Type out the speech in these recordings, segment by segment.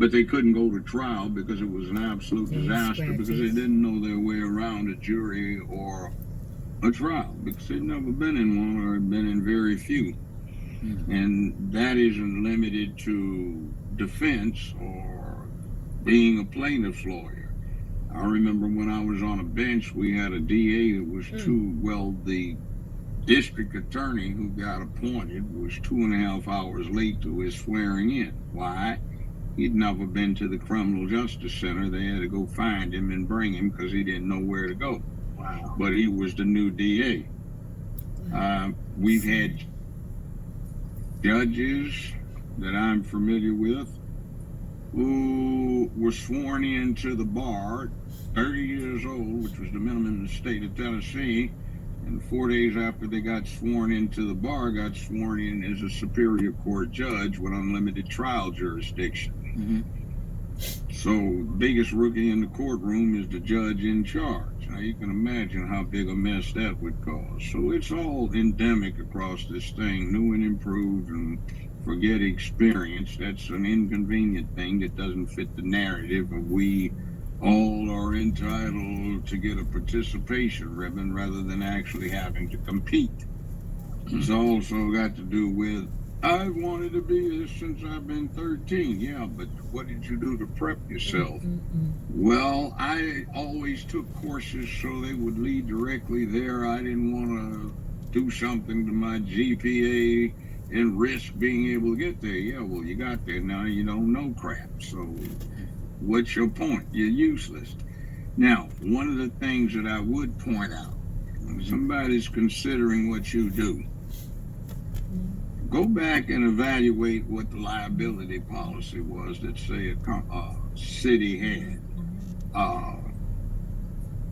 but they couldn't go to trial because it was an absolute disaster because they didn't know their way around a jury or a trial because they'd never been in one or had been in very few. And that isn't limited to defense or being a plaintiff's lawyer. I remember when I was on a bench, we had a DA that was the district attorney who got appointed was 2.5 hours late to his swearing in. Why? He'd never been to the criminal justice center. They had to go find him and bring him because he didn't know where to go. Wow. But he was the new DA. We've had judges that I'm familiar with who were sworn into the bar 30 years old, which was the minimum in the state of Tennessee, and 4 days after they got sworn into the bar, got sworn in as a superior court judge with unlimited trial jurisdiction. So biggest rookie in the courtroom is the judge in charge. Now you can imagine how big a mess that would cause. So it's all endemic across this thing, new and improved, and forget experience. That's an inconvenient thing that doesn't fit the narrative of we all are entitled to get a participation ribbon rather than actually having to compete. It's also got to do with, I've wanted to be this since I've been 13. Yeah, but what did you do to prep yourself? Well, I always took courses so they would lead directly there. I didn't want to do something to my GPA and risk being able to get there. Yeah, well, you got there. Now you don't know crap. So what's your point? You're useless. Now, one of the things that I would point out, when somebody's considering what you do, go back and evaluate what the liability policy was that, say, a city had.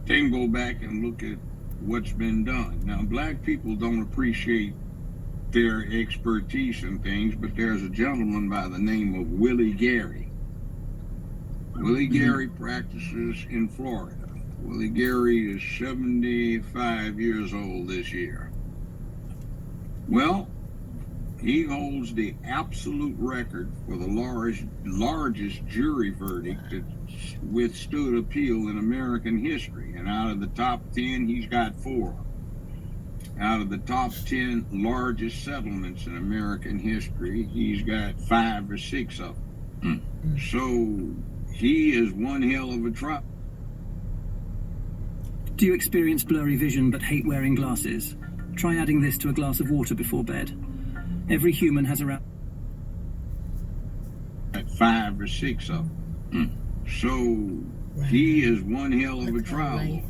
Then go back and look at what's been done. Now, black people don't appreciate their expertise in things, but there's a gentleman by the name of Willie Gary. Willie Gary practices in Florida. Willie Gary is 75 years old this year. Well, he holds the absolute record for the largest jury verdict that withstood appeal in American history. And out of the top 10, he's got 4. Out of the top 10 largest settlements in American history, he's got 5 or 6 of them. So he is one hell of a trial. Do you experience blurry vision but hate wearing glasses? Try adding this to a glass of water before bed. Every human has around 5 or 6 of them. So he is one hell of a trial lawyer.